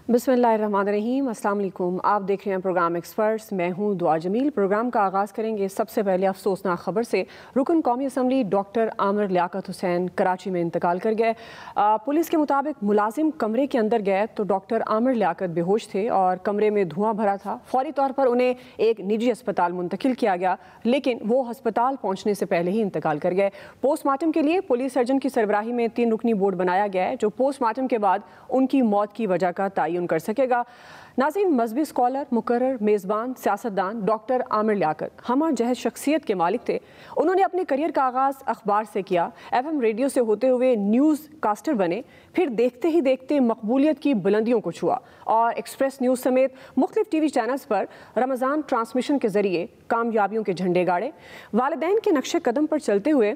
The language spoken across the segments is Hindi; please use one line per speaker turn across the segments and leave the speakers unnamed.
बिस्मिल्लाहिर्रहमानिर्रहीम, अस्सलाम वालेकुम। आप देख रहे हैं प्रोग्राम एक्सपर्ट्स। मैं हूं दुआ जमील। प्रोग्राम का आगाज़ करेंगे सबसे पहले अफसोसनाक खबर से। रुकन कौमी असम्बली डॉक्टर आमिर लियाकत हुसैन कराची में इंतकाल कर गए। पुलिस के मुताबिक मुलाजिम कमरे के अंदर गए तो डॉक्टर आमिर लियाकत बेहोश थे और कमरे में धुआं भरा था। फौरी तौर पर उन्हें एक निजी अस्पताल मुंतकिल किया गया, लेकिन वो अस्पताल पहुँचने से पहले ही इंतकाल कर गए। पोस्टमार्टम के लिए पुलिस सर्जन की सरबराही में 3 रुकनी बोर्ड बनाया गया है, जो पोस्टमार्टम के बाद उनकी मौत की वजह का तयन कर सकेगा। नाज़रीन, मजहबी स्कॉलर, मुकर्रर, मेज़बान, सियासतदान डॉक्टर आमिर लियाकत हमा जहद शख्सियत के मालिक थे। उन्होंने अपने करियर का आगाज़ अखबार से किया, FM रेडियो से होते हुए न्यूज़ कास्टर बने, फिर देखते ही देखते मकबूलियत की बुलंदियों को छुआ और एक्सप्रेस न्यूज़ समेत मुख्तलिफ TV चैनल्स पर रमज़ान ट्रांसमिशन के जरिए कामयाबियों के झंडे गाड़े। वालिदैन के नक्शे कदम पर चलते हुए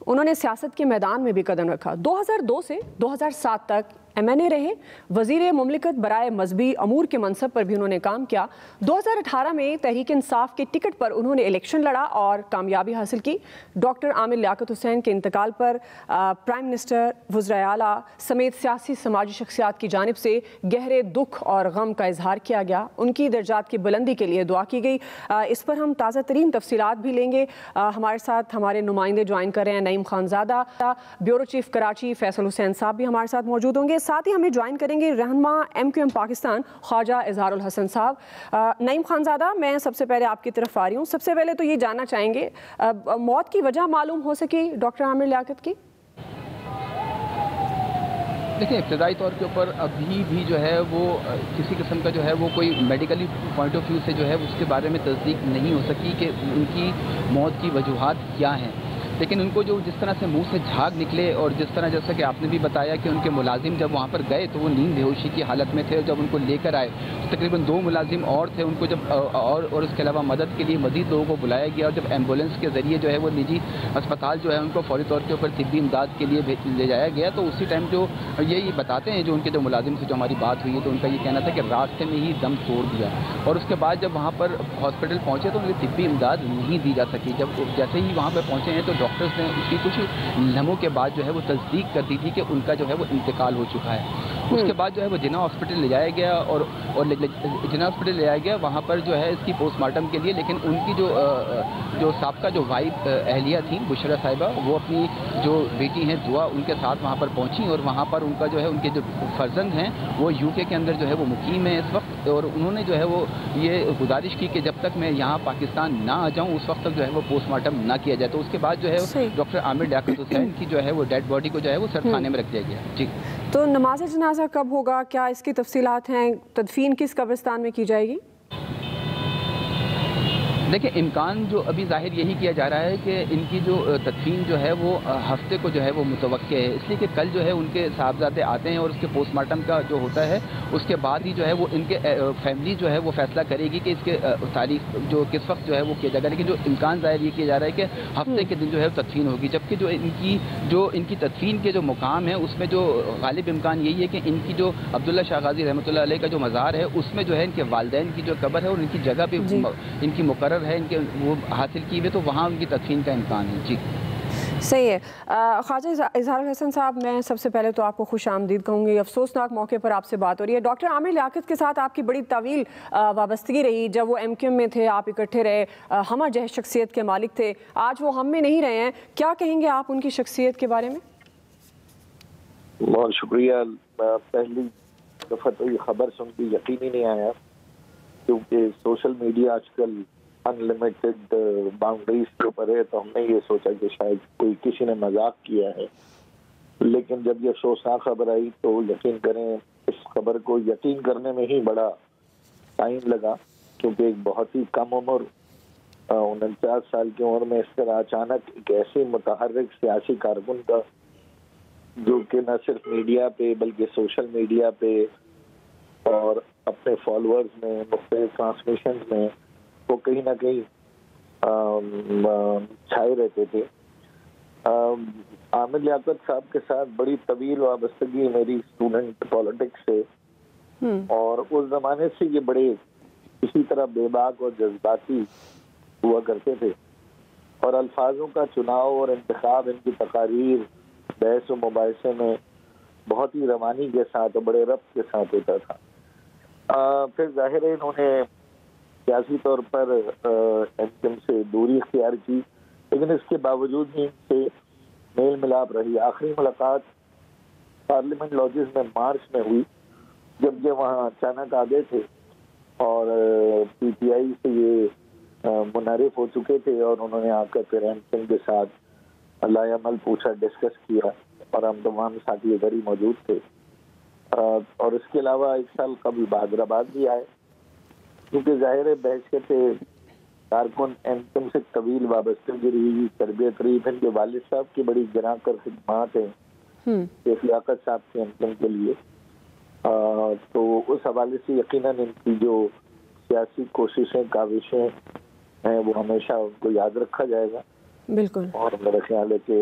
उन्होंने सियासत के मैदान में भी कदम रखा। 2002 से 2007 तक MNA रहे। वज़ीर मुमलिकत बराए मजहबी अमूर के मनसब पर भी उन्होंने काम किया। 2018 में तहरीक इंसाफ के टिकट पर उन्होंने इलेक्शन लड़ा और कामयाबी हासिल की। डॉक्टर आमिर लियाकत हुसैन के इंतकाल पर प्राइम मिनिस्टर, वज़ीर आला समेत सियासी समाजी शख्सियात की जानिब से गहरे दुख और गम का इजहार किया गया। उनकी दर्जात की बुलंदी के लिए दुआ की गई। इस पर हम ताज़ा तरीन तफसीलात भी लेंगे। हमारे साथ हमारे नुमाइंदे ज्वाइन कर रहे हैं। नईम खानज़ादा, ब्यूरो चीफ कराची फैसल हुसैन साहब भी हमारे साथ मौजूद होंगे। साथ ही हमें ज्वाइन करेंगे रहनुमा MQM पाकिस्तान ख्वाजा इजहारुल हसन साहब। नईम खानज़ादा, मैं सबसे पहले आपकी तरफ आ रही हूँ। सबसे पहले तो ये जानना चाहेंगे, मौत की वजह मालूम हो सकी डॉक्टर आमिर लियाकत की?
देखिए, इब्तदाई तौर के ऊपर अभी भी जो है वो किसी किस्म का जो है वो कोई मेडिकली पॉइंट ऑफ व्यू से जो है उसके बारे में तस्दीक नहीं हो सकी कि उनकी मौत की वजूहात क्या हैं। लेकिन उनको जो जिस तरह से मुंह से झाग निकले और जिस तरह, जैसा कि आपने भी बताया कि उनके मुलाजिम जब वहाँ पर गए तो वो नींद बेहोशी की हालत में थे और जब उनको लेकर आए तो तकरीबन 2 मुलाजिम और थे। उनको जब और उसके अलावा मदद के लिए मज़ीद लोगों को बुलाया गया और जब एम्बुलेंस के ज़रिए जो है वो निजी अस्पताल जो है उनको फौरी तौर के ऊपर तिब्बी इमदाद के लिए ले जाया गया, तो उसी टाइम जो यही बताते हैं जो उनके जो मुलाजिम से जो हमारी बात हुई है तो उनका ये कहना था कि रास्ते में ही दम तोड़ दिया और उसके बाद जब वहाँ पर हॉस्पिटल पहुँचे तो उन्हें तिब्बी इमदाद नहीं दी जा सकी। जब जैसे ही वहाँ पर पहुँचे हैं तो डॉक्टर्स ने उसकी कुछ लम्हों के बाद जो है वो तस्दीक कर दी थी कि उनका जो है वो इंतकाल हो चुका है। उसके बाद जो है वो जिन्ना हॉस्पिटल ले जाया गया और जिन्ना हॉस्पिटल ले जाया गया वहाँ पर जो है इसकी पोस्टमार्टम के लिए, लेकिन उनकी जो साबका जो वाइफ अहलिया थी बुशरा साहिबा, वो अपनी जो बेटी हैं दुआ उनके साथ वहाँ पर पहुँची और वहाँ पर उनका जो है उनके जो फर्जंद हैं वो UK के अंदर जो है वो मुकीम है इस वक्त, और उन्होंने जो है वो ये गुजारिश की कि जब तक मैं यहाँ पाकिस्तान ना आ जाऊँ उस वक्त तक जो है वो पोस्टमार्टम ना किया जाए। तो उसके बाद जो है डॉक्टर आमिर लियाकत हुसैन की जो है वो डेड बॉडी को जो है वो सरखाने में रख दिया गया। जी,
तो नमाज जनाजा कब होगा, क्या इसकी तफसीलात हैं? तदफीन किस कब्रिस्तान में की जाएगी?
देखिए, इम्कान जो अभी ज़ाहिर यही किया जा रहा है कि इनकी जो तदफीन जो है वो हफ्ते को जो है वो मुतवक्के है, इसलिए कि कल जो है उनके साहबजादे आते हैं और उसके पोस्टमार्टम का जो होता है उसके बाद ही जो है वो इनके फैमिली जो है वो फैसला करेगी कि इसके तारीख जो किस वक्त जो है वो किया जाएगा। लेकिन जो इम्कान ज़ाहिर ये किया जा रहा है कि हफ्ते के दिन जो है तदफीन होगी, जबकि जो इनकी तदफीन के जो मुकाम है उसमें जो गालिब इम्कान यही है कि इनकी जो अब्दुल्ला शाह गाजी रहमतुल्लाह अलैह का जो मज़ार है उसमें जो है इनके वालिदैन की जो कब्र है और इनकी जगह पे इनकी मुकर्रर है इनके वो हासिल की हुई, तो वहाँ उनकी तदफीन का इम्कान है। जी,
सही है। ख्वाजा इजहारुल हसन साहब, मैं सबसे पहले तो आपको खुश आमदीद कहूँगी। अफसोसनाक मौके पर आपसे बात हो रही है। डॉक्टर आमिर लियाकत के साथ आपकी बड़ी तवील वाबस्तगी रही। जब वो MQM में थे आप इकट्ठे रहे, हमा जहद शख्सियत के मालिक थे। आज वो हम में नहीं रहे हैं, क्या कहेंगे आप उनकी शख्सियत के बारे में?
बहुत शुक्रिया। पहली दफ़ा तो ये खबर सुन के यकीन ही नहीं आया, क्योंकि सोशल मीडिया आजकल अनलिमिटेड बाउंड्रीज के ऊपर है, तो हमने ये सोचा कि शायद कोई किसी ने मजाक किया है। लेकिन जब ये अफसोसनाक खबर आई तो यकीन करें इस खबर को यकीन करने में ही बड़ा टाइम लगा, क्योंकि एक बहुत ही कम उम्र 49 साल की उम्र में इस तरह अचानक एक ऐसे मुतहर्रिक सियासी कारकुन का, जो कि न सिर्फ मीडिया पे बल्कि सोशल मीडिया पे और अपने फॉलोअर्स में मुख्तलिफ ट्रांसमिशन में वो कहीं ना कहीं छाए रहते थे। आमिर लियाकत साहब के साथ बड़ी तवील वाबस्तगी मेरी स्टूडेंट पॉलिटिक्स से, और उस जमाने से ये बड़े इसी तरह बेबाक और जज्बाती हुआ करते थे और अल्फाजों का चुनाव और इंतखाब इनकी तकारीर बहस व मुबाहिसे में बहुत ही रवानी के साथ और बड़े रब्त के साथ होता था। फिर जाहिर है इन्होंने सियासी तौर पर एमक्यूएम से दूरी इख्तियार की, लेकिन इसके बावजूद भी इनसे मेल मिलाप रही। आखिरी मुलाकात पार्लियामेंट लॉजेस में मार्च में हुई, जब ये वहाँ अचानक आ गए थे और पीटीआई से ये मुनारिफ हो चुके थे और उन्होंने आकर फिर एमक्यूएम के साथ लायामल पूछा, डिस्कस किया और हम तमाम साथी इधर ही मौजूद थे। और इसके अलावा 1 साल कबल हैदराबाद भी आए, क्योंकि जाहिर है बहशत कारकुन एमक्यूएम से तवील वाबस्तगी रही, तरबियत रही। इनके वालिद साहब की बड़ी गिरा कर खिदमात हैं शेख लियाकत साहब के एमक्यूएम के लिए। तो उस हवाले से यकीनन इनकी जो सियासी कोशिशें काविशें हैं वो हमेशा उनको याद रखा जाएगा।
बिल्कुल।
और मेरा ख्याल है कि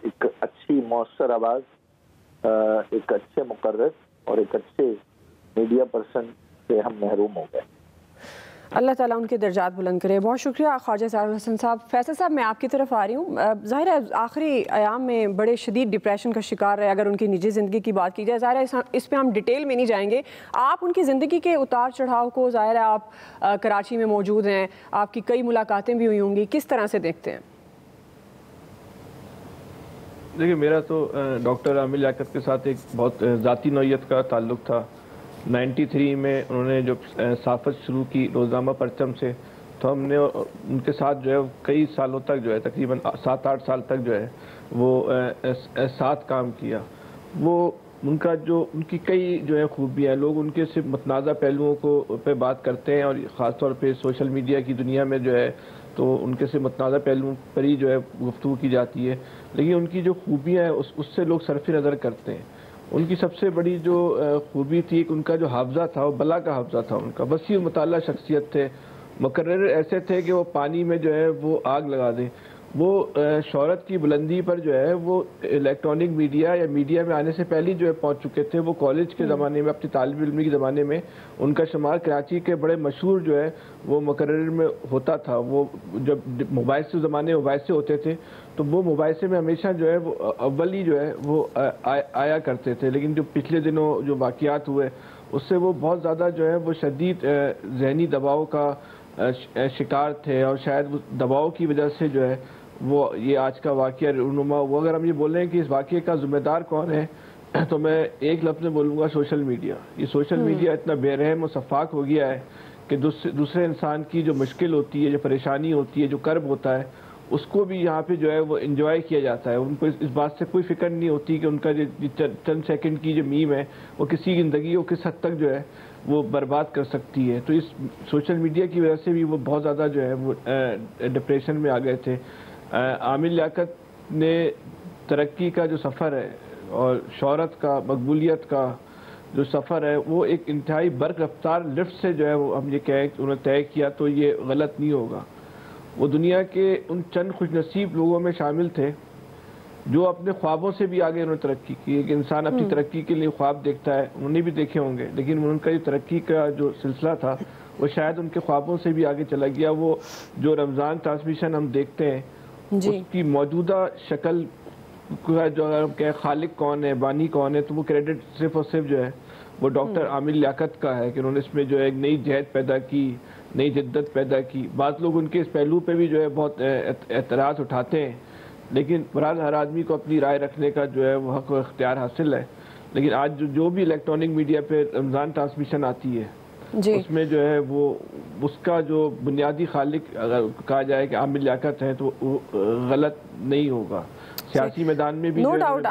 एक अच्छी मौसर आवाज़, एक अच्छे मुकर्रर और एक अच्छे मीडिया पर्सन से हम महरूम हो गए।
अल्लाह ताला उनके दर्जात बुलंद करे। बहुत शुक्रिया ख्वाजा ज़ाहिर हसन साहब। फैसल साहब, मैं आपकी तरफ आ रही हूँ। ज़ाहिर है आखिरी अयाम में बड़े शदीद डिप्रेशन का शिकार रहे। अगर उनकी निजी ज़िंदगी की बात की जाए, ज़ाहिर है इस पर हम डिटेल में नहीं जाएंगे। आप उनकी ज़िंदगी के उतार चढ़ाव को, ज़ाहिर है आप कराची में मौजूद हैं, आपकी कई मुलाकातें भी हुई होंगी, किस तरह से देखते हैं?
देखिए, मेरा तो डॉक्टर आमिर लियाकत के साथ एक बहुत ज़ाती नौयत का ताल्लुक़ था। 93 में उन्होंने जो साफ़त शुरू की रोज़नामा परचम से, तो हमने उनके साथ जो है कई सालों तक जो है तकरीबन 7-8 साल तक जो है वो साथ काम किया। वो उनकी कई जो है खूबियाँ, लोग उनके सिर्फ मतनाज़ा पहलुओं को पे बात करते हैं और ख़ास तौर पे सोशल मीडिया की दुनिया में जो है तो उनके से मतनाज़ा पहलुओं पर ही जो है गुफ्तगू की जाती है, लेकिन उनकी जो खूबियाँ हैं उससे लोग सरफ़ नज़र करते हैं। उनकी सबसे बड़ी जो खूबी थी कि उनका जो हाफ़ज़ा था वो बला का हाफ़ज़ा था। उनका वसी मुताल्ला शख्सियत थे, मुकर्रर ऐसे थे कि वो पानी में जो है वो आग लगा दें। वो शोहरत की बुलंदी पर जो है वो इलेक्ट्रॉनिक मीडिया या मीडिया में आने से पहले जो है पहुंच चुके थे। वो कॉलेज के ज़माने में, अपनी तालिब इल्मी के ज़माने में उनका शुमार कराची के बड़े मशहूर जो है वो मुकर्रर में होता था। वो जब मोबाइल से ज़माने मोबाइल से होते थे तो वो मोबाइल से में हमेशा जो है वो अव्वल ही जो है वो आया करते थे। लेकिन जो पिछले दिनों जो वाक़यात हुए उससे वो बहुत ज़्यादा जो है वो शदीद ज़हनी दबाव का शिकार थे और शायद दबाव की वजह से जो है वो ये आज का वाक़या रूनुमा हुआ। अगर हम ये बोलें कि इस वाक़े का ज़िम्मेदार कौन है तो मैं एक लफ्ज़ में बोलूँगा सोशल मीडिया। ये सोशल मीडिया इतना बेरहम और शफ़ाक हो गया है कि दूसरे इंसान की जो मुश्किल होती है, जो परेशानी होती है, जो कर्ब होता है, उसको भी यहाँ पे जो है वो इंजॉय किया जाता है। उनको इस बात से कोई फ़िक्र नहीं होती कि उनका जो चंद सेकंड की जो मीम है वो किसी की ज़िंदगी को किस हद तक जो है वो बर्बाद कर सकती है। तो इस सोशल मीडिया की वजह से भी वो बहुत ज़्यादा जो है वो डिप्रेशन में आ गए थे। आमिर लियाकत ने तरक्की का जो सफ़र है और शोहरत का, मकबूलियत का जो सफ़र है वो एक इंतहाई बर्क रफ्तार लिफ्ट से जो है वो हम ये कहें उन्होंने तय किया तो ये गलत नहीं होगा। वो दुनिया के उन चंद खुशनसीब लोगों में शामिल थे जो अपने ख्वाबों से भी आगे उन्होंने तरक्की की। एक इंसान अपनी तरक्की के लिए ख्वाब देखता है, उन्होंने भी देखे होंगे, लेकिन उनका जो तरक्की का जो सिलसिला था वो शायद उनके ख्वाबों से भी आगे चला गया। वो जो रमज़ान ट्रांसमिशन हम देखते हैं उसकी मौजूदा शक्ल का जो अगर हम कहें खालिक कौन है, बानी कौन है, तो वो क्रेडिट सिर्फ और सिर्फ जो है वो डॉक्टर आमिर लियाकत का है कि उन्होंने इसमें जो है एक नई जहद पैदा की, नई जिद्दत पैदा की। बात लोग उनके इस पहलू पे भी जो है बहुत एतराज़ उठाते हैं, लेकिन बहरहाल हर आदमी को अपनी राय रखने का जो है वो हक व इख्तियार हासिल है। लेकिन आज जो भी इलेक्ट्रॉनिक मीडिया पे रमज़ान ट्रांसमिशन आती है उसमें जो है वो उसका जो बुनियादी खालिक अगर कहा जाए कि आमिर लियाकत है तो वो गलत नहीं होगा। सियासी मैदान में भी
नो डाउट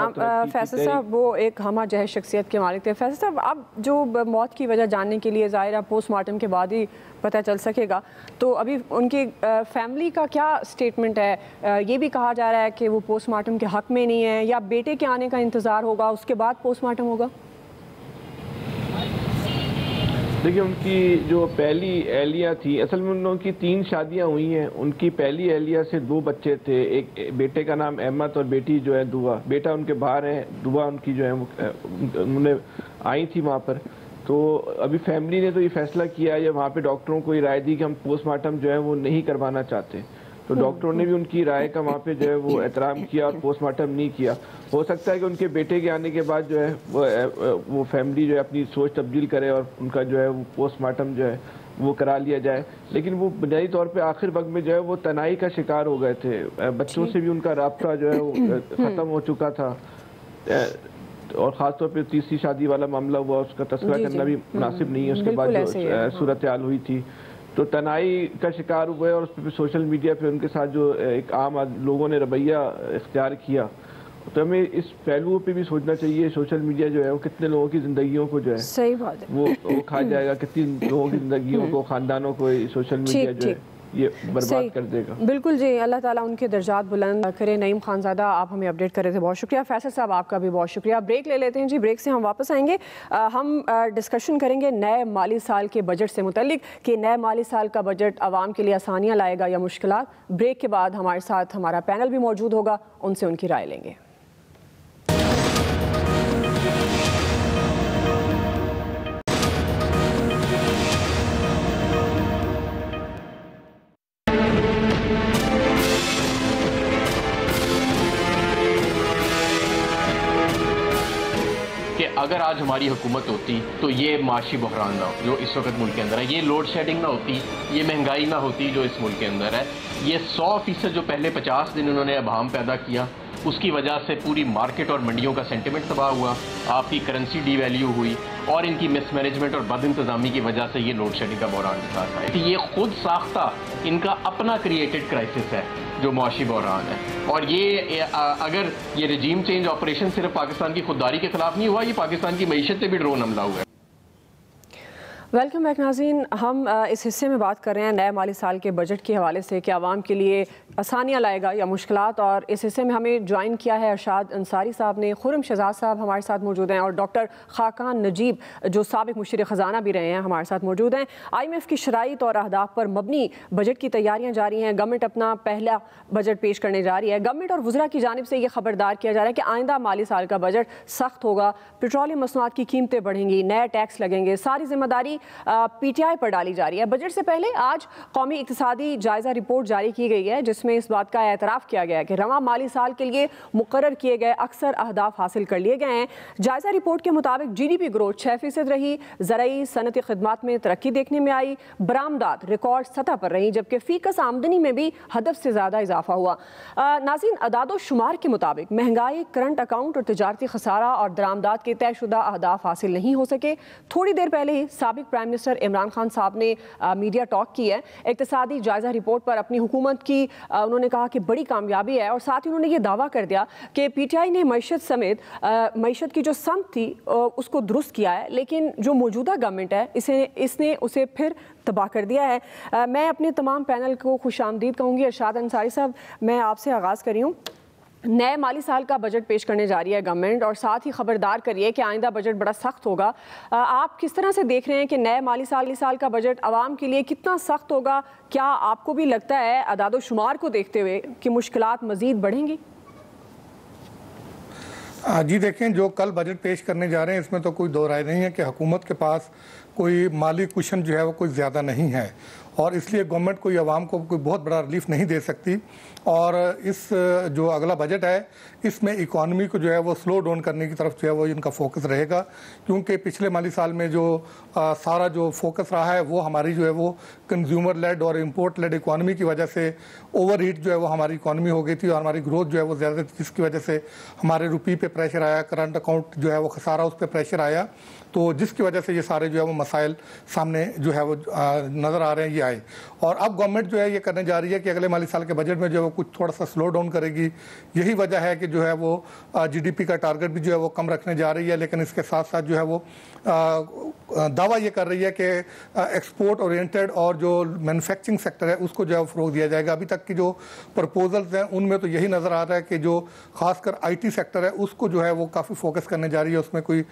फैसल साहब वो एक हमा जहर शख्सियत के मालिक थे। फैसल साहब, अब जो मौत की वजह जानने के लिए ज़ाहिर पोस्टमार्टम के बाद ही पता चल सकेगा, तो अभी उनकी फैमिली का क्या स्टेटमेंट है? ये भी कहा जा रहा है कि वो पोस्टमार्टम के हक़ में नहीं है या बेटे के आने का इंतज़ार होगा, उसके बाद पोस्टमार्टम होगा?
देखिए, उनकी जो पहली एहलिया थी, असल में उनकी 3 शादियां हुई हैं। उनकी पहली एहलिया से 2 बच्चे थे, एक बेटे का नाम अहमद और बेटी जो है दुआ। बेटा उनके बाहर है, दुआ उनकी जो है उन्होंने आई थी वहाँ पर। तो अभी फैमिली ने तो ये फैसला किया है, वहाँ पे डॉक्टरों को ये राय दी कि हम पोस्टमार्टम जो है वो नहीं करवाना चाहते। तो डॉक्टरों ने भी उनकी राय का वहाँ पे जो है वो एहतराम किया और पोस्टमार्टम नहीं किया। हो सकता है कि उनके बेटे के आने के बाद जो है वो फैमिली जो है अपनी सोच तब्दील करे और उनका जो है वो पोस्टमार्टम जो है वो करा लिया जाए, लेकिन वो बुनियादी तौर पे आखिर वक्त में जो है वो तनाई का शिकार हो गए थे। बच्चों से भी उनका राब्ता जो है वो ख़त्म हो चुका था और ख़ासतौर पे तीसरी शादी वाला मामला हुआ, उसका तस्करा करना भी मुनासिब नहीं है। उसके बाद जो सूरत हाल हुई थी तो तनाई का शिकार हुए और उस पर सोशल मीडिया पे उनके साथ जो एक आम लोगों ने रवैया इख्तियार किया, तो हमें इस पहलुओं पे भी सोचना चाहिए। सोशल मीडिया जो है वो कितने लोगों की जिंदगियों को जो है
सही बात है
वो खा जाएगा, कितनी लोगों की जिंदगियों को, खानदानों को सोशल मीडिया जो है ये बर्बाद कर देगा।
बिल्कुल जी, अल्लाह ताला उनके दर्जात बुलंद करे। नईम खानज़ादा, आप हमें अपडेट कर रहे थे, बहुत शुक्रिया। फैसल साहब, आपका भी बहुत शुक्रिया। ब्रेक ले लेते हैं जी, ब्रेक से हम वापस आएंगे। हम डिस्कशन करेंगे नए माली साल के बजट से मुतल्लिक कि नए माली साल का बजट आवाम के लिए आसानियाँ लाएगा या मुश्किलात। ब्रेक के बाद हमारे साथ हमारा पैनल भी मौजूद होगा, उनसे उनकी राय लेंगे।
अगर आज हमारी हुकूमत होती तो ये माशी बहरान ना जो इस वक्त मुल्क के अंदर है, ये लोड शेडिंग ना होती, ये महंगाई ना होती जो इस मुल्क के अंदर है, ये 100% जो पहले 50 दिन उन्होंने अभाम पैदा किया उसकी वजह से पूरी मार्केट और मंडियों का सेंटिमेंट तबाह हुआ, आपकी करेंसी डीवैल्यू हुई और इनकी मिसमैनेजमेंट और बद इंतजामी की वजह से ये लोड शेडिंग का बहरान के साथ आया। ये खुद साख्ता इनका अपना क्रिएटेड क्राइसिस है जो मुआशी बहरान है। और ये अगर ये रजीम चेंज ऑपरेशन सिर्फ पाकिस्तान की खुददारी के खिलाफ नहीं हुआ, ये पाकिस्तान की मईशत पे भी ड्रोन हमला हुआ है।
वेलकम बैक नाज़रीन, हम इस हिस्से में बात कर रहे हैं नए माली साल के बजट के हवाले से कि आवाम के लिए आसानियाँ लाएगा या मुश्किलात। और इस हिस्से में हमें ज्वाइन किया है अरशाद अंसारी साहब ने, खुर्रम शहजाद साहब हमारे साथ मौजूद हैं और डॉक्टर खाकान नजीब जो साबिक मुशीर ख़जाना भी रहे हैं हमारे साथ मौजूद हैं। IMF की शराइत और अहदाफ पर मबनी बजट की तैयारियाँ जारी हैं। गवर्नमेंट अपना पहला बजट पेश करने जा रही है। गवर्नमेंट और वज़रा की जानिब से ये खबरदार किया जा रहा है कि आइंदा माली साल का बजट सख्त होगा, पेट्रोलियम मसनूआत की कीमतें बढ़ेंगी, नए टैक्स लगेंगे, सारी जिम्मेदारी PTI पर डाली जा रही है। बजट से पहले आज कौमी इक्तिसादी जायजा रिपोर्ट जारी की गई है जिसमें इस बात का एतराफ़ किया गया है कि रवां माली साल के लिए मुकर्रर किए गए अक्सर अहदाफ हासिल कर लिए गए हैं। जायजा रिपोर्ट के मुताबिक GDP ग्रोथ 6% रही, ज़राई सनती खिदमात में तरक्की देखने में आई, बरामदात रिकॉर्ड सतह पर रही, जबकि फीकस आमदनी में भी हदफ से ज़्यादा इजाफा हुआ। नाज़रीन, अदादो शुमार के मुताबिक महंगाई, करंट अकाउंट और तिजारती खसारा और दरामदात के तयशुदा अहदाफ हासिल नहीं हो सके। थोड़ी देर पहले ही साबिक प्राइम मिनिस्टर इमरान खान साहब ने मीडिया टॉक की है इक्तिसादी जायजा रिपोर्ट पर। अपनी हुकूमत की उन्होंने कहा कि बड़ी कामयाबी है और साथ ही उन्होंने ये दावा कर दिया कि PTI ने मईशत समेत मईशत की जो सम थी उसको दुरुस्त किया है, लेकिन जो मौजूदा गवर्नमेंट है इसने उसे फिर तबाह कर दिया है। मैं अपने तमाम पैनल को खुशामदीद कहूँगी। अरशाद अंसारी साहब, मैं आपसे आगाज़ कर रही हूँ। नए माली साल का बजट पेश करने जा रही है गवर्नमेंट और साथ ही खबरदार करिए कि आइंदा बजट बड़ा सख्त होगा। आप किस तरह से देख रहे हैं कि नए माली साल का बजट आवाम के लिए कितना सख्त होगा? क्या आपको भी लगता है अदादो शुमार को देखते हुए कि मुश्किलात मज़ीद बढ़ेंगी?
जी देखें, जो कल बजट पेश करने जा रहे हैं इसमें तो कोई दो राय नहीं है कि हुकूमत के पास कोई माली कुशन जो है वो कोई ज़्यादा नहीं है और इसलिए गवर्नमेंट कोई आवाम को कोई बहुत बड़ा रिलीफ नहीं दे सकती। और इस जो अगला बजट है इसमें इकॉनमी को जो है वो स्लो डाउन करने की तरफ जो है वो इनका फोकस रहेगा, क्योंकि पिछले माली साल में जो सारा जो फोकस रहा है वो हमारी जो है वो कंज्यूमर लेड और इंपोर्ट लेड इकॉनमी की वजह से ओवर हीट जो है वो हमारी इकॉनमी हो गई थी और हमारी ग्रोथ जो है वो ज़्यादा थी, जिसकी वजह से हमारे रुपये पे प्रेशर आया, करंट अकाउंट जो है वो खसारा उस पर प्रेशर आया, तो जिसकी वजह से ये सारे जो है वो मसाइल सामने जो है वो नज़र आ रहे हैं ये आए। और अब गवर्नमेंट जो है ये करने जा रही है कि अगले माली साल के बजट में जो है वो कुछ थोड़ा सा स्लो डाउन करेगी। यही वजह है कि जो है वो GDP का टारगेट भी जो है वो कम रखने जा रही है, लेकिन इसके साथ साथ जो है वो दावा ये कर रही है कि एक्सपोर्ट ओरिएंटेड और जो मैन्युफैक्चरिंग सेक्टर है उसको जो है फ़रोग दिया जाएगा। अभी तक की जो प्रपोजल्स हैं उनमें तो यही नज़र आ रहा है कि जो खासकर IT सेक्टर है उसको जो है वो काफ़ी फोकस करने जा रही है। उसमें कोई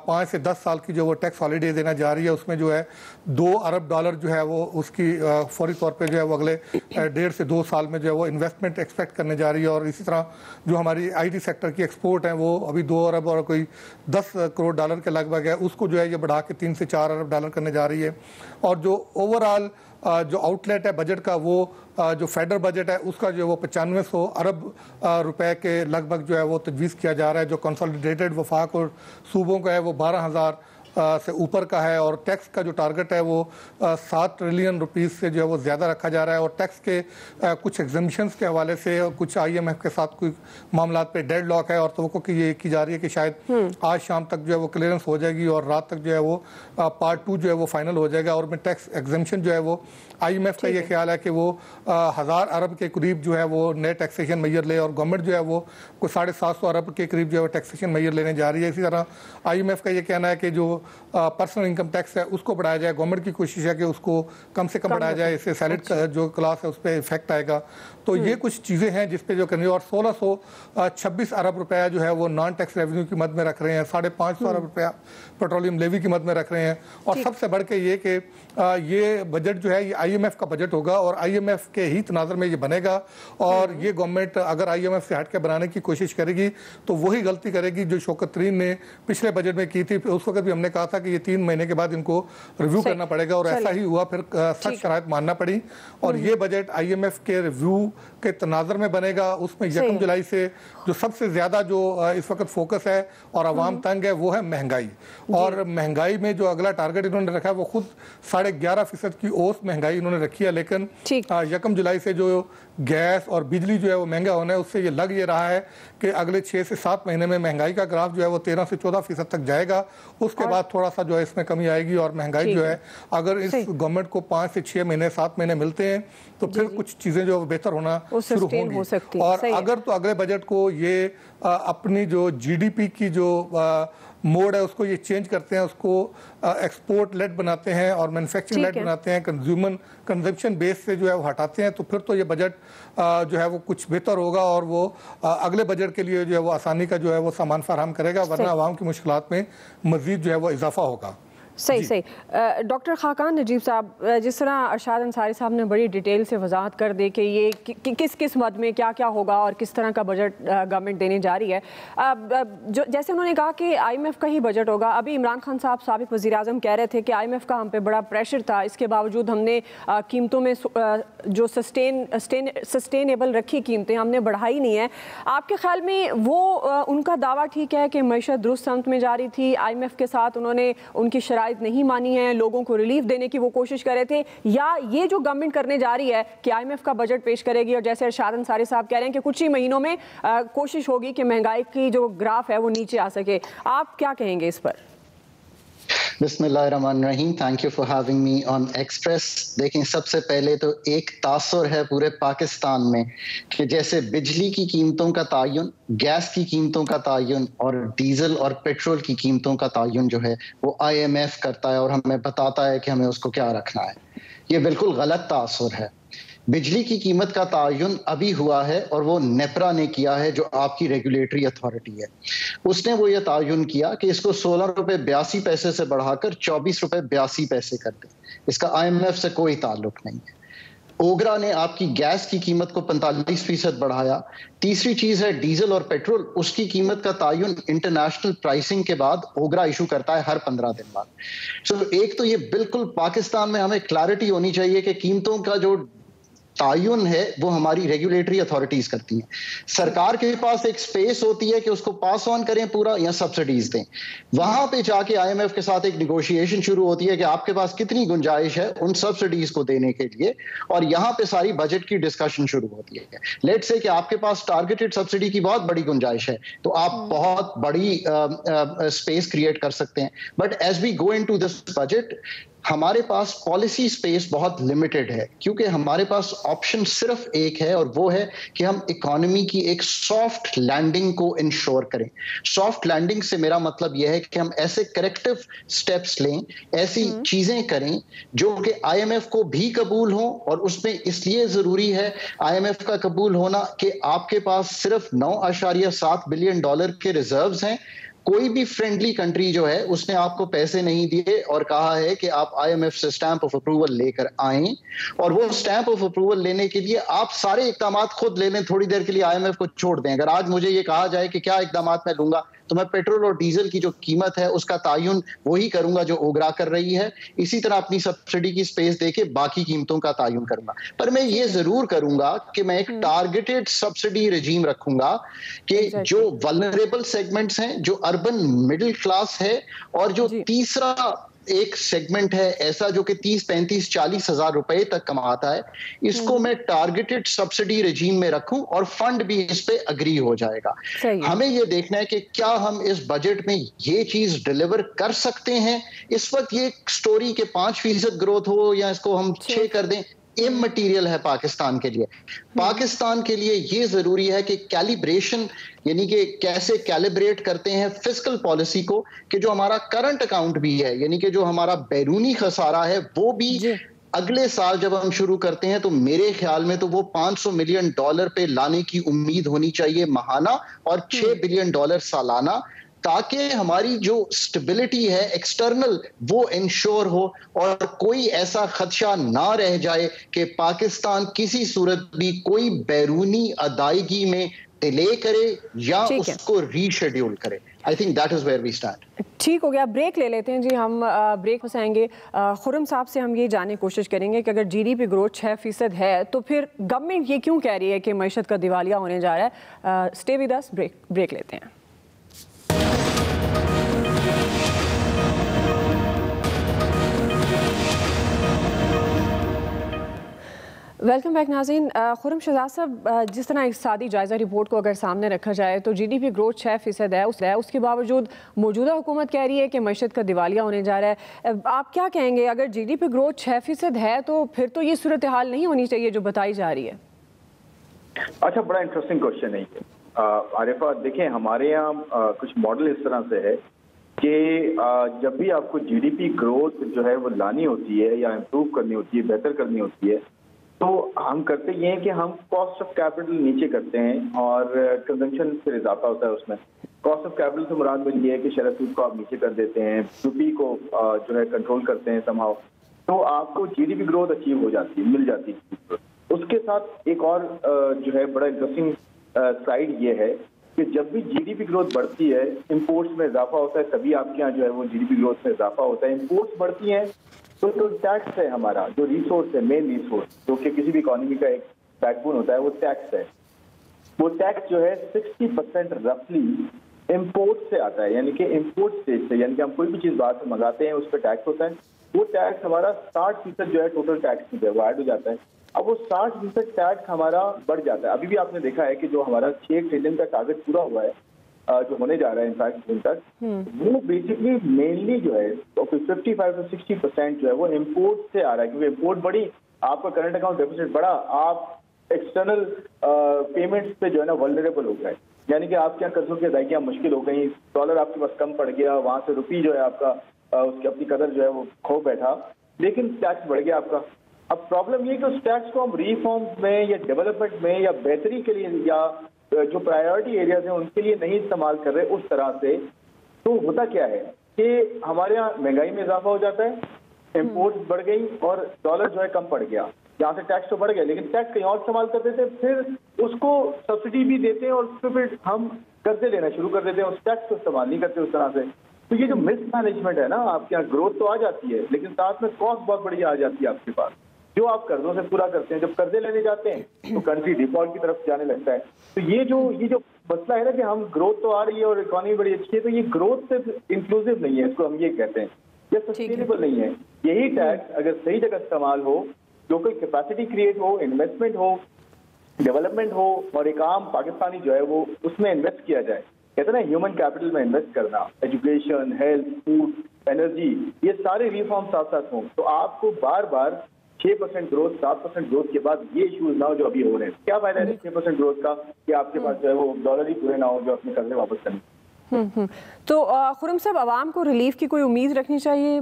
5 से 10 साल की जो वो टैक्स हॉलीडे देना जा रही है, उसमें जो है $2 अरब जो है वो उसकी फौरी तौर पे जो है वो अगले 1.5 से 2 साल में जो है वो इन्वेस्टमेंट एक्सपेक्ट करने जा रही है। और इसी तरह जो हमारी IT सेक्टर की एक्सपोर्ट है वो अभी $2 अरब और कोई $10 करोड़ के लगभग है, उसको जो है ये बढ़ा के $3 से $4 अरब करने जा रही है। और जो ओवरऑल जो आउटलेट है बजट का वो जो फेडरल बजट है उसका जो है वो 9500 अरब रुपए के लगभग जो है वो तजवीज़ किया जा रहा है। जो कंसोलिडेटेड वफाक और सूबों का है वो 12,000 से ऊपर का है और टैक्स का जो टारगेट है वो 7 ट्रिलियन रुपीस से जो है वो ज़्यादा रखा जा रहा है। और टैक्स के कुछ एग्जम्पशंस के हवाले से कुछ IMF के साथ कोई मामला पे डेड लॉक है और तो ये की जा रही है कि शायद आज शाम तक जो है वो क्लियरेंस हो जाएगी और रात तक जो है वो पार्ट 2 जो है वो फाइनल हो जाएगा। और में टैक्स एग्जम्पशन जो है वो IMF का ये ख्याल है कि वो 1000 अरब के करीब जो है वो नए टैक्सेशन मेजर ले और गवर्नमेंट जो है वो कुछ 750 अरब के करीब जो है टैक्सेशन मेजर लेने जा रही है। इसी तरह IMF का ये कहना है कि जो पर्सनल इनकम टैक्स है उसको बढ़ाया जाए। गवर्नमेंट की कोशिश है कि उसको कम से कम बढ़ाया जाए, इससे सैलरी का जो क्लास है उस पर इफेक्ट आएगा। तो ये कुछ चीज़ें हैं जिस पे जो करनी है। और 1626 अरब रुपया जो है वो नॉन टैक्स रेवेन्यू की मद में रख रहे हैं, 550 अरब रुपया पेट्रोलियम लेवी की मद में रख रहे हैं। और सबसे बढ़ के ये कि ये बजट जो है ये IMF का बजट होगा और IMF के ही तनाज़र में ये बनेगा। और ये गवर्नमेंट अगर IMF से हट के बनाने की कोशिश करेगी तो वही गलती करेगी जो शौकत तरीन ने पिछले बजट में की थी। उस वक्त भी हमने कहा था कि ये 3 महीने के बाद इनको रिव्यू करना पड़ेगा और ऐसा ही हुआ। फिर सख्त शराइत मानना पड़ी और ये बजट IMF के रिव्यू के तनाज़र में बनेगा। उसमें 1 जुलाई से जो सबसे ज़्यादा जो इस वक्त फोकस है और आवाम तंग है वो है महंगाई। और महंगाई में जो अगला टारगेट इन्होंने रखा है वो खुद 11.5% की औसत महंगाई इन्होंने रखी है। लेकिन 1 जुलाई से जो गैस और बिजली जो है वो महंगा होना है उससे ये रहा है कि अगले 6 से 7 महीने में महंगाई का ग्राफ जो है वो 13 से 14% तक जाएगा। उसके बाद थोड़ा सा जो है इसमें कमी आएगी और महंगाई जो है अगर इस गवर्नमेंट को 5 से 6 महीने 7 महीने मिलते हैं तो फिर कुछ चीज़ें जो बेहतर होना शुरू होंगी। और अगर तो अगले बजट को ये अपनी जो GDP की जो मोड है उसको ये चेंज करते हैं, उसको एक्सपोर्ट लेड बनाते हैं और मैन्युफैक्चरिंग लेड बनाते हैं, कंजम्पशन बेस से जो है वो हटाते हैं, तो फिर तो ये बजट जो है वो कुछ बेहतर होगा और वो अगले बजट के लिए जो है वो आसानी का जो है वो सामान फराहम करेगा, वरना आवाम की मुश्किलात में मजीद जो है वो इजाफा होगा।
सही। डॉक्टर खाकान नजीब साहब, जिस तरह अरशाद अंसारी साहब ने बड़ी डिटेल से वजाहत कर दी कि ये किस मद में क्या क्या होगा और किस तरह का बजट गवर्नमेंट देने जा रही है, जो जैसे उन्होंने कहा कि IMF का ही बजट होगा। अभी इमरान खान साहब साबिक वज़ीर आज़म कह रहे थे कि IMF का हम पे बड़ा प्रेशर था, इसके बावजूद हमने कीमतों में जो सस्टेनेबल रखी कीमतें हमने बढ़ाई नहीं है। आपके ख्याल में वो उनका दावा ठीक है कि मईशत दुरुस्त समत में जा रही थी, IMF के साथ उन्होंने उनकी शराइत नहीं मानी है, लोगों को रिलीफ देने की वो कोशिश कर रहे थे, या ये जो गवर्नमेंट करने जा रही है कि IMF का बजट पेश करेगी और जैसे अरशाद अंसारी साहब कह रहे हैं कि कुछ ही महीनों में कोशिश होगी कि महंगाई की जो ग्राफ है वो नीचे आ सके, आप क्या कहेंगे इस पर?
बिस्मिल्लाहिर्रहमानिर्रहीम, thank you for having me on express. देखिए, सबसे पहले तो एक तासुर है पूरे पाकिस्तान में कि जैसे बिजली की कीमतों का तयन, गैस की कीमतों का तयन और डीजल और पेट्रोल की कीमतों का तयन जो है वो IMF करता है और हमें बताता है कि हमें उसको क्या रखना है। ये बिल्कुल गलत तासुर है। बिजली की कीमत का तयन अभी हुआ है और वो नेपरा ने किया है, जो आपकी रेगुलेटरी अथॉरिटी है। उसने वो ये तयन किया कि इसको 16 रुपए 82 पैसे से बढ़ाकर 24 रुपए 82 पैसे कर दे। इसका IMF से कोई ताल्लुक नहीं है। ओगरा ने आपकी गैस की कीमत को 45% बढ़ाया। तीसरी चीज है डीजल और पेट्रोल, उसकी कीमत का तयन इंटरनेशनल प्राइसिंग के बाद ओगरा इशू करता है हर 15 दिन बाद। सो एक तो ये बिल्कुल पाकिस्तान में हमें क्लैरिटी होनी चाहिए कि कीमतों का जो तयन है वो हमारी रेगुलेटरी अथॉरिटीज करती हैं। सरकार के पास एक स्पेस होती है कि उसको पास ऑन करें पूरा या सब्सिडीज दें। वहां पे जाके IMF के साथ एक निगोशिएशन शुरू होती है कि आपके पास कितनी गुंजाइश है उन सब्सिडीज को देने के लिए, और यहाँ पे सारी बजट की डिस्कशन शुरू होती है। लेट्स से कि आपके पास टारगेटेड सब्सिडी की बहुत बड़ी गुंजाइश है तो आप बहुत बड़ी स्पेस क्रिएट कर सकते हैं। But as we go into this budget, हमारे पास पॉलिसी स्पेस बहुत लिमिटेड है, क्योंकि हमारे पास ऑप्शन सिर्फ एक है और वो है कि हम इकोनॉमी की एक सॉफ्ट लैंडिंग को इंश्योर करें। सॉफ्ट लैंडिंग से मेरा मतलब यह है कि हम ऐसे करेक्टिव स्टेप्स लें, ऐसी चीजें करें जो कि IMF को भी कबूल हो, और उसमें इसलिए जरूरी है IMF का कबूल होना कि आपके पास सिर्फ $9.7 बिलियन के रिजर्व्स हैं। कोई भी फ्रेंडली कंट्री जो है उसने आपको पैसे नहीं दिए और कहा है कि आप IMF से स्टैंप ऑफ अप्रूवल लेकर आएं, और वो स्टैंप ऑफ अप्रूवल लेने के लिए आप सारे इकदाम खुद ले लें, थोड़ी देर के लिए IMF को छोड़ दें। अगर आज मुझे ये कहा जाए कि क्या इकदाम मैं लूंगा, तो मैं पेट्रोल और डीजल की जो कीमत है उसका तायुन वही करूंगा जो ओगरा कर रही है, इसी तरह अपनी सब्सिडी की स्पेस देके बाकी कीमतों का तायुन करूंगा। पर मैं ये जरूर करूंगा कि मैं एक टारगेटेड सब्सिडी रेजीम रखूंगा कि जो वल्नरेबल सेगमेंट्स हैं, जो अर्बन मिडिल क्लास है, और जो तीसरा एक सेगमेंट है ऐसा जो कि 30, 35, 40 हजार रुपए तक कमाता है, इसको मैं टारगेटेड सब्सिडी रेजीम में रखूं और फंड भी इस पे अग्री हो जाएगा। हमें ये देखना है कि क्या हम इस बजट में ये चीज डिलीवर कर सकते हैं। इस वक्त ये स्टोरी के 5% ग्रोथ हो या इसको हम 6 कर दें, इममटीरियल है पाकिस्तान के लिए। पाकिस्तान के लिए ये जरूरी है कि कैलिब्रेशन, यानी कि कैसे कैलिब्रेट करते हैं फिस्कल पॉलिसी को, कि जो हमारा करंट अकाउंट भी है, यानी कि जो हमारा बैरूनी खसारा है, वो भी अगले साल जब हम शुरू करते हैं तो मेरे ख्याल में तो वो $500 मिलियन पे लाने की उम्मीद होनी चाहिए माहाना, और $6 बिलियन सालाना, ताकि हमारी जो स्टेबिलिटी है एक्सटर्नल वो इंश्योर हो और कोई ऐसा खदशा ना रह जाए कि पाकिस्तान किसी सूरत भी कोई बैरूनी अदायगी में डिले करे या उसको रीशेड्यूल करे। I think that is where we stand.
ठीक हो गया, ब्रेक ले लेते हैं जी। हम ब्रेक में आएंगे। खुर्रम साहब से हम ये जानने की कोशिश करेंगे कि अगर GDP ग्रोथ 6% है तो फिर गवर्नमेंट ये क्यों कह रही है कि मईशत का दिवालिया होने जा रहा है। स्टे विद अस, ब्रेक लेते हैं। वेलकम बैक नाज़रीन। खुर्रम शहजाद साहब, जिस तरह इक़्तिसादी जायज़ा रिपोर्ट को अगर सामने रखा जाए तो GDP ग्रोथ 6% है, उसके बावजूद मौजूदा हुकूमत कह रही है कि मईशत का दिवालिया होने जा रहा है। आप क्या कहेंगे, अगर GDP ग्रोथ 6% है तो फिर तो ये सूरत हाल नहीं होनी चाहिए जो बताई जा रही है।
अच्छा, बड़ा इंटरेस्टिंग क्वेश्चन है ये आरिफा। देखें, हमारे यहाँ कुछ मॉडल इस तरह से है कि जब भी आपको GDP ग्रोथ जो है वो लानी होती है या इम्प्रूव करनी होती है, बेहतर करनी होती है, तो हम करते ये हैं कि हम कॉस्ट ऑफ कैपिटल नीचे करते हैं और कंजम्पशन फिर इजाफा होता है उसमें। कॉस्ट ऑफ कैपिटल से मुराद में ये है कि शरह सूद को आप नीचे कर देते हैं, QP को जो है कंट्रोल करते हैं समहाउ, तो आपको GDP ग्रोथ अचीव हो जाती है, मिल जाती है। उसके साथ एक और जो है बड़ा इंटरेस्टिंग साइड ये है कि जब भी GDP ग्रोथ बढ़ती है, इंपोर्ट्स में इजाफा होता है, तभी आपके यहाँ जो है वो GDP ग्रोथ में इजाफा होता है। इंपोर्ट्स बढ़ती हैं तो टैक्स है हमारा जो रिसोर्स है, मेन रिसोर्स जो कि किसी भी इकोनॉमी का एक बैकबोन होता है, वो टैक्स है। वो टैक्स जो है 60% रफली इंपोर्ट से आता है, यानी कि इंपोर्ट स्टेज से, यानी कि हम कोई भी चीज बाहर से मंगाते हैं उस पर टैक्स होता है। वो टैक्स हमारा 60% जो है टोटल टैक्स में वो ऐड हो जाता है। अब वो 60% टैक्स हमारा बढ़ जाता है। अभी भी आपने देखा है कि जो हमारा 6 ट्रिलियन का टारगेट पूरा हुआ है, जो होने जा रहा है इनफैक्ट जून तक, वो बेसिकली मेनली जो है 55 से 60% जो है वो इम्पोर्ट से आ रहा है, क्योंकि इम्पोर्ट बढ़ी, आपका करंट अकाउंट डेफिसिट बढ़ा, आप एक्सटर्नल पेमेंट्स पे जो है ना वल्नरेबल हो गए, यानी कि आपके यहाँ कर्जों की अदायगियाँ मुश्किल हो गई, डॉलर आपके पास कम पड़ गया, वहां से रुपी जो है आपका उसकी अपनी कदर जो है वो खो बैठा, लेकिन टैक्स बढ़ गया आपका। अब प्रॉब्लम ये कि उस टैक्स को हम रिफॉर्म्स में या डेवलपमेंट में या बेहतरी के लिए या जो प्रायोरिटी एरियाज हैं उनके लिए नहीं इस्तेमाल कर रहे उस तरह से, तो होता क्या है कि हमारे यहाँ महंगाई में इजाफा हो जाता है, इम्पोर्ट बढ़ गई और डॉलर जो है कम पड़ गया। यहाँ से टैक्स तो बढ़ गया, लेकिन टैक्स कहीं और इस्तेमाल कर देते हैं, फिर उसको सब्सिडी भी देते हैं और उस पर फिर हम कर्जे लेना शुरू कर देते हैं, उस टैक्स को इस्तेमाल नहीं करते उस तरह से। तो ये जो मिसमैनेजमेंट है ना, आपके यहाँ ग्रोथ तो आ जाती है लेकिन साथ में कॉस्ट बहुत बड़ी आ जाती है आपके पास, जो आप कर्जों से पूरा करते हैं। जब कर्जे लेने जाते हैं तो कंट्री डिफॉल्ट की तरफ जाने लगता है। तो ये जो मसला है ना कि हम ग्रोथ तो आ रही है और इकोनॉमी बड़ी अच्छी है, तो ये ग्रोथ सिर्फ इंक्लूसिव नहीं है, इसको हम ये कहते हैं, ये सस्टेनेबल नहीं है। यही टैक्स अगर सही जगह इस्तेमाल हो, लोकल कैपेसिटी क्रिएट हो, इन्वेस्टमेंट हो, डेवलपमेंट हो और एक आम पाकिस्तानी जो है वो उसमें इन्वेस्ट किया जाए, कहते हैं ना ह्यूमन कैपिटल में इन्वेस्ट करना, एजुकेशन, हेल्थ, फूड, एनर्जी, ये सारे रिफॉर्म साथ साथ हों, तो आपको बार बार 6% ग्रोथ, 7% ग्रोथ के बाद ये इश्यूज ना हो जो अभी हो रहे हैं। क्या फायदा है 6% ग्रोथ का कि आपके पास जो है वो डॉलर ही पूरे ना हो जो अपने कर्जे वापस करने।
तो खुर्रम साहब, आवाम को रिलीफ की कोई उम्मीद रखनी चाहिए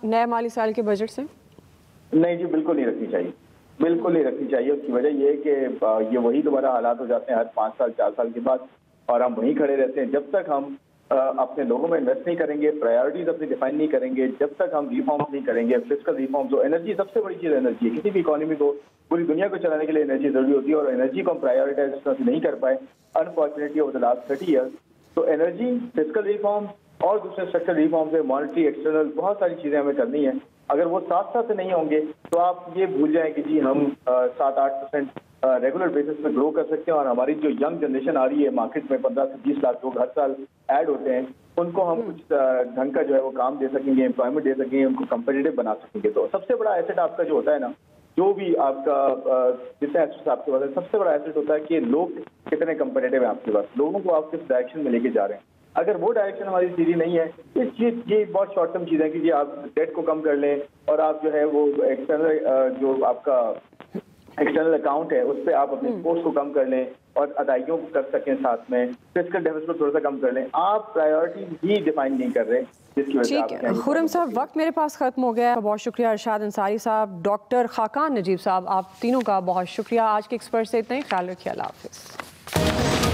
नए माली साल के बजट से?
नहीं जी, बिल्कुल नहीं रखनी चाहिए, बिल्कुल नहीं रखनी चाहिए। उसकी वजह ये है कि ये वही दोबारा हालात हो जाते हैं हर 5 साल 4 साल के बाद, और हम वहीं खड़े रहते हैं जब तक हम अपने लोगों में इन्वेस्ट नहीं करेंगे, प्रायोरिटीज अपनी डिफाइन नहीं करेंगे, जब तक हम रिफॉर्म्स नहीं करेंगे, फिस्कल रिफॉर्म्स, जो एनर्जी सबसे बड़ी चीज़ एनर्जी है, किसी भी इकोनॉमी को, पूरी दुनिया को चलाने के लिए एनर्जी जरूरी होती है, और एनर्जी को हम प्रायोरिटाइज इस तरह से नहीं कर पाए unfortunately over the last 30 years. तो एनर्जी, फिस्कल रिफॉर्म्स और दूसरे स्ट्रक्चरल रिफॉर्म्स है, मॉनेटरी, एक्सटर्नल, बहुत सारी चीज़ें हमें करनी है। अगर वो साथ साथ नहीं होंगे तो आप ये भूल जाएं कि जी हम 7-8% रेगुलर बेसिस में ग्रो कर सकते हैं, और हमारी जो यंग जनरेशन आ रही है मार्केट में, 15 से 20 लाख लोग हर साल ऐड होते हैं, उनको हम कुछ ढंग का जो है वो काम दे सकेंगे, एम्प्लॉयमेंट दे सकेंगे, उनको कंपेटिटिव बना सकेंगे। तो सबसे बड़ा एसेट आपका जो होता है ना, जो भी आपका जितने एसेट्स आपके पास है, सबसे बड़ा एसेट होता है कि लोग कितने कंपेटिटिव है आपके पास, लोगों को आप किस डायरेक्शन में लेके जा रहे हैं। अगर वो डायरेक्शन हमारी सीधी नहीं है, ये बहुत शॉर्ट टर्म चीज़ है कि जी आप डेट को कम कर लें और आप जो है वो एक्सटर्नल जो आपका एक्सटर्नल अकाउंट है उस पर आप अपने स्पोर्ट्स को कम कर लें और अदायगियों को कर सकें, साथ में फिस्कल डेफिसिट को थोड़ा सा कम कर लें। आप प्रायोरिटी ही डिफाइन नहीं कर रहे, जिसकी वजह से
ठीक है। खुर्रम साहब, वक्त मेरे पास ख़त्म हो गया। बहुत शुक्रिया अरशाद अंसारी साहब, डॉक्टर खाकान नजीब साहब, आप तीनों का बहुत शुक्रिया। आज के एक्सपर्ट से इतना ही, ख्याल रखिए, अल्लाह हाफिज़।